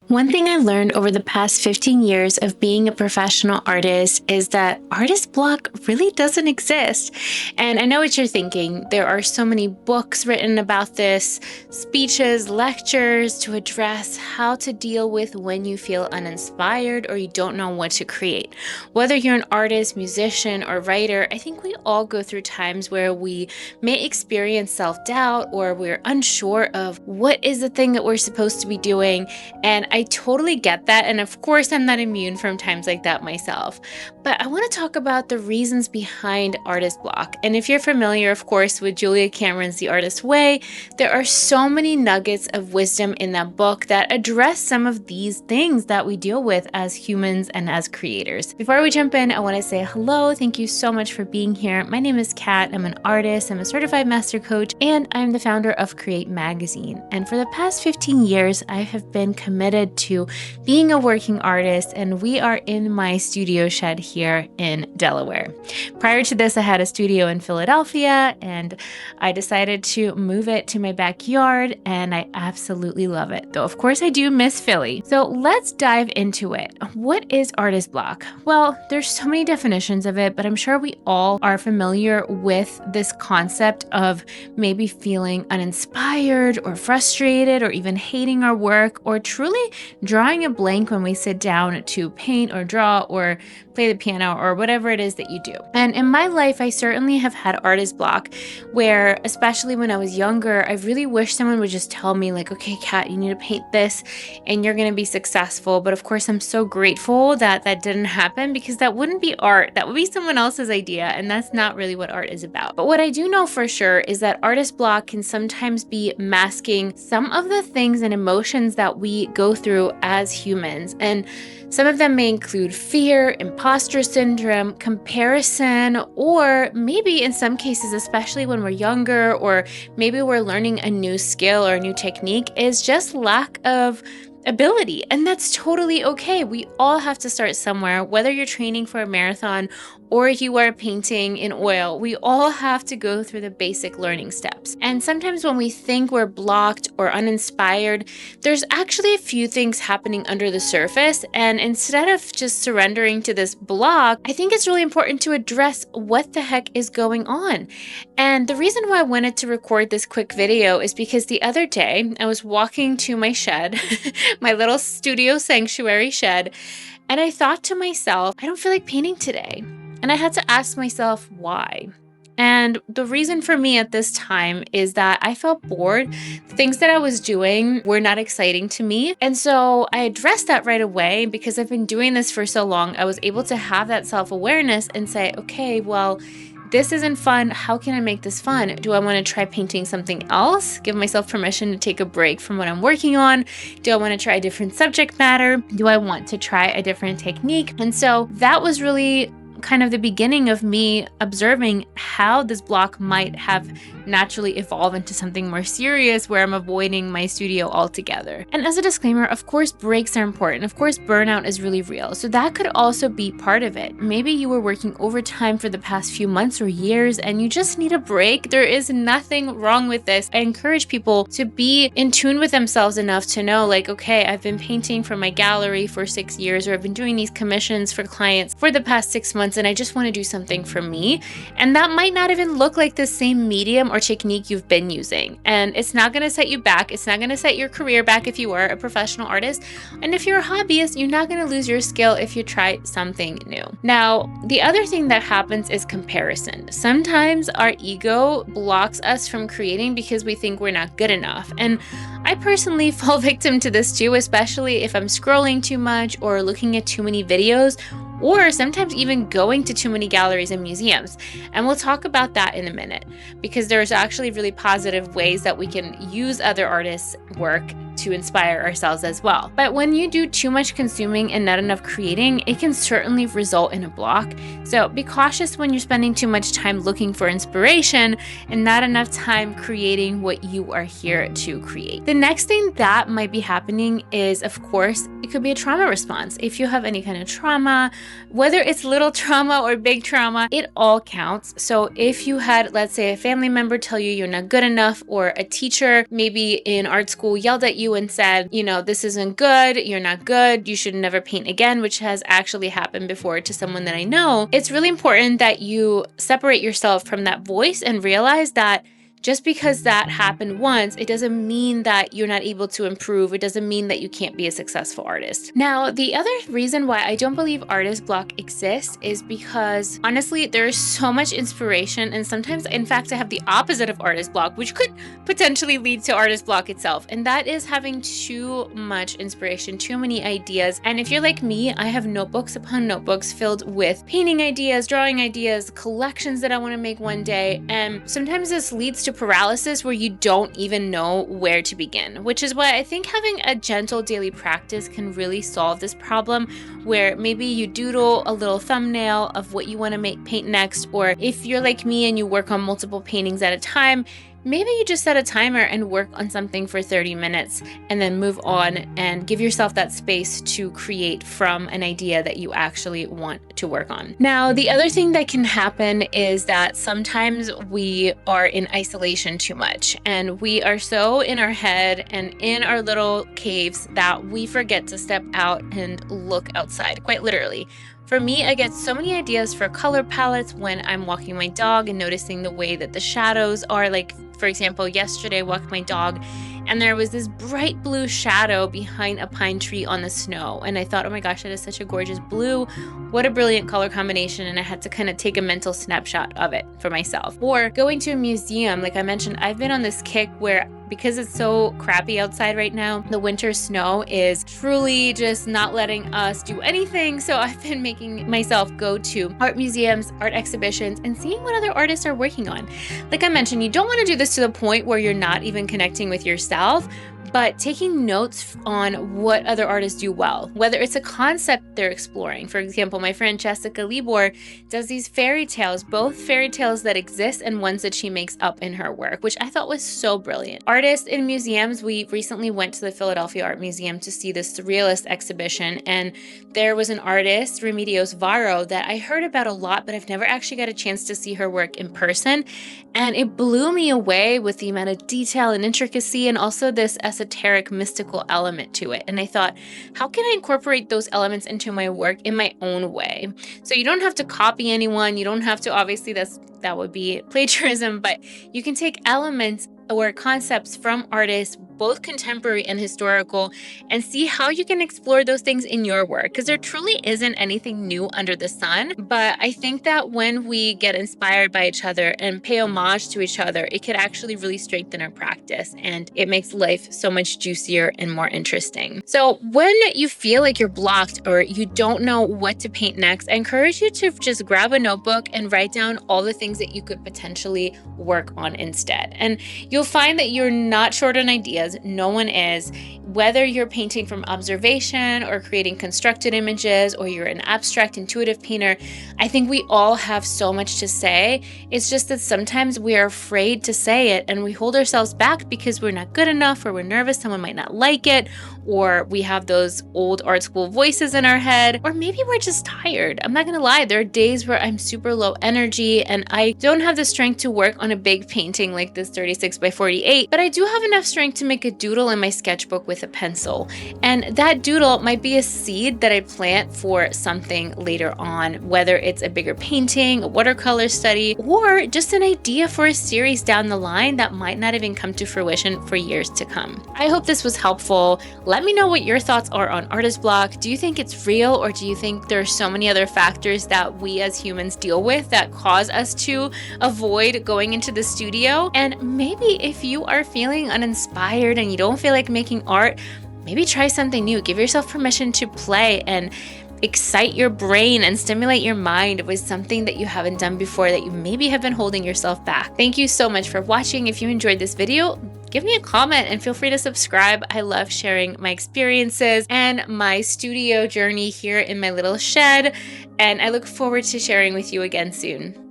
One thing I've learned over the past 15 years of being a professional artist is that artist block really doesn't exist. And I know what you're thinking. There are so many books written about this, speeches, lectures to address how to deal with when you feel uninspired or you don't know what to create. Whether you're an artist, musician, or writer, I think we all go through times where we may experience self-doubt or we're unsure of what is the thing that we're supposed to be doing. And I totally get that. And of course, I'm not immune from times like that myself. But I want to talk about the reasons behind artist block. And if you're familiar, of course, with Julia Cameron's The Artist's Way, there are so many nuggets of wisdom in that book that address some of these things that we deal with as humans and as creators. Before we jump in, I want to say hello. Thank you so much for being here. My name is Kat. I'm an artist. I'm a certified master coach, and I'm the founder of Create Magazine. And for the past 15 years, I have been committed to being a working artist, and we are in my studio shed here in Delaware. Prior to this, I had a studio in Philadelphia, and I decided to move it to my backyard, and I absolutely love it. Though, of course, I do miss Philly. So let's dive into it. What is artist block? Well, there's so many definitions of it, but I'm sure we all are familiar with this concept of maybe feeling uninspired or frustrated or even hating our work or truly drawing a blank when we sit down to paint or draw or play the piano or whatever it is that you do. And in my life, I certainly have had artist block where, especially when I was younger, I really wish someone would just tell me like, okay, Kat, you need to paint this and you're going to be successful. But of course, I'm so grateful that that didn't happen because that wouldn't be art. That would be someone else's idea. And that's not really what art is about. But what I do know for sure is that artist block can sometimes be masking some of the things and emotions that we go through as humans. And some of them may include fear, imposter syndrome, comparison, or maybe in some cases, especially when we're younger, or maybe we're learning a new skill or a new technique, is just lack of ability. And that's totally okay. We all have to start somewhere, whether you're training for a marathon or you are painting in oil, we all have to go through the basic learning steps. And sometimes when we think we're blocked or uninspired, there's actually a few things happening under the surface. And instead of just surrendering to this block, I think it's really important to address what the heck is going on. And the reason why I wanted to record this quick video is because the other day I was walking to my shed, my little studio sanctuary shed, and I thought to myself, I don't feel like painting today. And I had to ask myself why. And the reason for me at this time is that I felt bored. Things that I was doing were not exciting to me. And so I addressed that right away because I've been doing this for so long. I was able to have that self-awareness and say, okay, well, this isn't fun. How can I make this fun? Do I want to try painting something else? Give myself permission to take a break from what I'm working on? Do I want to try a different subject matter? Do I want to try a different technique? And so that was really kind of the beginning of me observing how this block might have naturally evolved into something more serious where I'm avoiding my studio altogether. And as a disclaimer, of course, breaks are important. Of course, burnout is really real. So that could also be part of it. Maybe you were working overtime for the past few months or years and you just need a break. There is nothing wrong with this. I encourage people to be in tune with themselves enough to know like, okay, I've been painting for my gallery for 6 years, or I've been doing these commissions for clients for the past 6 months, and I just want to do something for me. And that might not even look like the same medium or technique you've been using. And it's not going to set you back. It's not going to set your career back if you are a professional artist. And if you're a hobbyist, you're not going to lose your skill if you try something new. Now, the other thing that happens is comparison. Sometimes our ego blocks us from creating because we think we're not good enough. And I personally fall victim to this too, especially if I'm scrolling too much or looking at too many videos, or sometimes even going to too many galleries and museums. And we'll talk about that in a minute, because there's actually really positive ways that we can use other artists' work to inspire ourselves as well. But when you do too much consuming and not enough creating, it can certainly result in a block. So be cautious when you're spending too much time looking for inspiration and not enough time creating what you are here to create. The next thing that might be happening is, of course, it could be a trauma response. If you have any kind of trauma, whether it's little trauma or big trauma, it all counts. So if you had, let's say, a family member tell you you're not good enough, or a teacher maybe in art school yelled at you and said, this isn't good, you're not good, you should never paint again, which has actually happened before to someone that I know, it's really important that you separate yourself from that voice and realize that just because that happened once, it doesn't mean that you're not able to improve. It doesn't mean that you can't be a successful artist. Now, the other reason why I don't believe artist block exists is because honestly, there is so much inspiration, and sometimes, in fact, I have the opposite of artist block, which could potentially lead to artist block itself. And that is having too much inspiration, too many ideas. And if you're like me, I have notebooks upon notebooks filled with painting ideas, drawing ideas, collections that I want to make one day. And sometimes this leads to paralysis where you don't even know where to begin, which is why I think having a gentle daily practice can really solve this problem, where maybe you doodle a little thumbnail of what you want to paint next, or if you're like me and you work on multiple paintings at a time, maybe you just set a timer and work on something for 30 minutes and then move on and give yourself that space to create from an idea that you actually want to work on. Now, the other thing that can happen is that sometimes we are in isolation too much, and we are so in our head and in our little caves that we forget to step out and look outside, quite literally. For me, I get so many ideas for color palettes when I'm walking my dog and noticing the way that the shadows are. Like, for example, yesterday I walked my dog and there was this bright blue shadow behind a pine tree on the snow. And I thought, oh my gosh, that is such a gorgeous blue. What a brilliant color combination. And I had to kind of take a mental snapshot of it for myself. Or going to a museum, like I mentioned, I've been on this kick where, because it's so crappy outside right now, the winter snow is truly just not letting us do anything. So I've been making myself go to art museums, art exhibitions, and seeing what other artists are working on. Like I mentioned, you don't want to do this to the point where you're not even connecting with yourself, but taking notes on what other artists do well, whether it's a concept they're exploring. For example, my friend Jessica Libor does these fairy tales, both fairy tales that exist and ones that she makes up in her work, which I thought was so brilliant. Artists in museums, we recently went to the Philadelphia Art Museum to see this surrealist exhibition, and there was an artist, Remedios Varo, that I heard about a lot, but I've never actually got a chance to see her work in person. And it blew me away with the amount of detail and intricacy, and also this esoteric, mystical element to it. And I thought, how can I incorporate those elements into my work in my own way? So you don't have to copy anyone. You don't have to, obviously, that would be plagiarism, but you can take elements or concepts from artists, both contemporary and historical, and see how you can explore those things in your work, because there truly isn't anything new under the sun. But I think that when we get inspired by each other and pay homage to each other, it could actually really strengthen our practice, and it makes life so much juicier and more interesting. So when you feel like you're blocked or you don't know what to paint next, I encourage you to just grab a notebook and write down all the things that you could potentially work on instead. And you'll find that you're not short on ideas. No one is. Whether you're painting from observation or creating constructed images, or you're an abstract intuitive painter, I think we all have so much to say. It's just that sometimes we are afraid to say it and we hold ourselves back because we're not good enough, or we're nervous someone might not like it, or we have those old art school voices in our head, or maybe we're just tired. I'm not gonna lie, there are days where I'm super low energy and I don't have the strength to work on a big painting like this 36 by 48, but I do have enough strength to make a doodle in my sketchbook with a pencil. And that doodle might be a seed that I plant for something later on, whether it's a bigger painting, a watercolor study, or just an idea for a series down the line that might not even come to fruition for years to come. I hope this was helpful. Let me know what your thoughts are on artist block. Do you think it's real, or do you think there are so many other factors that we as humans deal with that cause us to avoid going into the studio? And maybe if you are feeling uninspired and you don't feel like making art, maybe try something new. Give yourself permission to play and excite your brain and stimulate your mind with something that you haven't done before that you maybe have been holding yourself back. Thank you so much for watching. If you enjoyed this video, give me a comment and feel free to subscribe. I love sharing my experiences and my studio journey here in my little shed, and I look forward to sharing with you again soon.